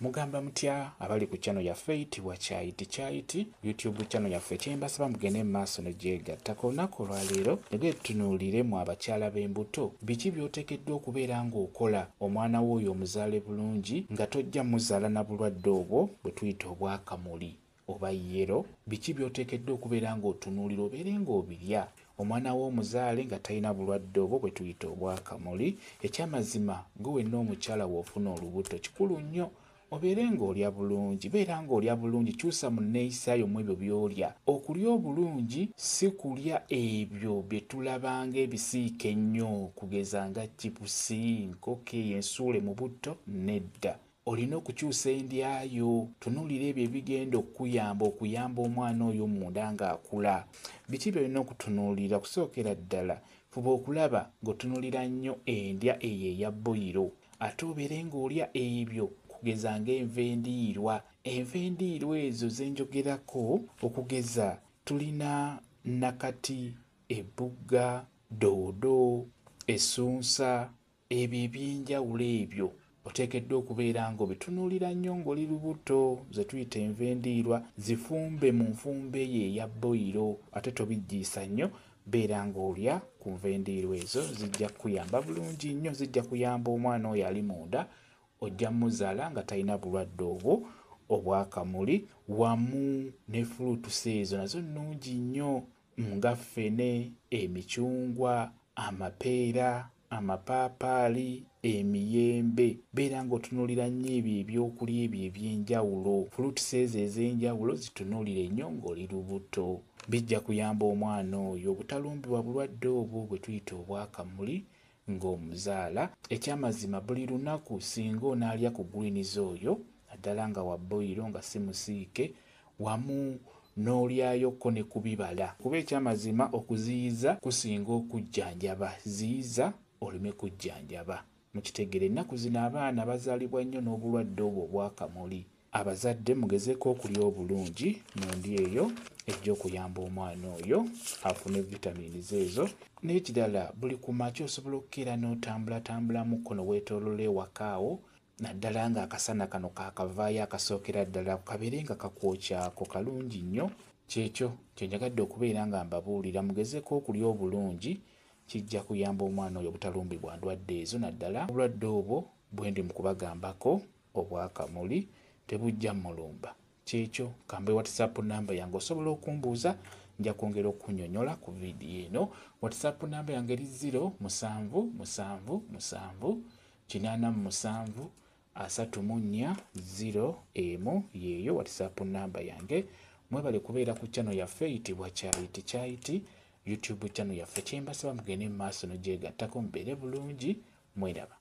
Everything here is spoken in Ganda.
Mugamba mutya abali ku channel yaffe eyitibwa Kyayiti YouTube channel yaffe kyembasaba mugende mu maaso ne gyegattako. Olunaku olwaleero nege tutunuuliremu abakyala b'embuto biki by'oteekeddwa okubeera ng'okola omwana wo oyo omuzaale bulungi nga tojja muzaala na bulwadde obwo bwe tuyita obwakamuli oba yero. Biki by'oteekeddwa okubeera ng'otunuulira obeere ng'obirya omwana wo omuzaale nga talina bulwadde obwo bwe tuyita obwakamuli. Ekyamazima gwe wenna omukyala w'ofuna olubuto kikulu nnyo obeere ng'olya bulungi. Beera ng'olya bulungi, kyusa mu nneeyisaayo mu ebyo by'olya. Okulya obulungi si kulya ebyo bye tulabanga ebisiika ennyo kugeza nga chipusi, nkoke, ensuule mu butto. Nedda, olina okukyusa endyayo. Tunuulira ebyo ebigenda okuyamba omwana oyo munda ng'akula. Biki by'olina okutunuulira? Kusookera ddala fuba okulaba ng'otunuulira nnyo endya eyo eya boyiro, ate obeere ng'olya ebyo kugeza ng'enva endiirwa. Enva endiirwa ezo ze njogerako okugeza tulina nakati, ebbuga, doodo, essunsa, ebyo eby'enjawulo ebyo oteekeddwa okubeera ng'obitunuulira nnyo ng'oli lubuto. Ze tuyita enva endiirwa zifumbe mu nfumbe eyo eya boyiro, ate tobijjiisa nnyo. Beera ng'olya ku nva endiirwa ezo, zijja kuyamba bulungi nnyo. Zijja kuyamba omwana oyo ali munda, ojja muzaala nga talina bulwadde obwo obwakamuli. Wamu ne fuluutusi ezo nazo nnungi nnyo nga ffene, emicungwa, amapeera, amapaapaali, emiyembe. Beera ng'otunuulira nnyo ebyo ebyokulya ebyo eby'enjawulo. Fuluutusi ezo ez'enjawulo zitunuulire nnyo ng'oli lubuto. Bijja kuyamba omwana oyo obutalumbibwa bulwadde obwo bwe tuyita obwakamuli ng'omuzaala. Ekyamazima buli lunaku singa onaalya ku greens oyo naddala nga wa boyiro nga si musiike, wamu n'olyayoko ne ku bibala. Kuba ekyamazima okuziyiza kusinga okujjanjaba. Ziyiza oleme kujjanjaba. Mukitegere ennaku zino abaana bazaalibwa nnyo n'obulwadde obwo obwakamuli. Abazadde mugezeeko okulya obulungi mu ndya eyo ejja okuyamba omwana oyo afune vitamins ezo. N'ekirala, buli ku makya osobola okukeera n'otambulatambulamuko ne weetooloola ewaka awo, naddala ng'akasana kano kaakavaayo akasookera ddala kabeere nga kakwokyako kalungi nnyo. Kyekyo kye njagadde okubeera nga mbabuulira, mugezeeko okulya obulungi. Kijja kuyamba omwana oyo obutalumbibwa ndwadde ezo, naddala obulwadde obwo bwe ndi mu kubagambako obwakamuli tebujja mulumba. Kyekyo kambe WhatsApp namba yange osobola okumbuuza, nja kwongera okunnyonnyola ku vidiyo eno. WhatsApp namba yange eri 0777873401 yeeyo WhatsApp namba yange. Mwebale kubeera ku channel yaffe eyitibwa Kyayiti YouTube channel yaffe. Kyembasaba mugende mu maaso ne gyegattako mubeere bulungi. Mweraba.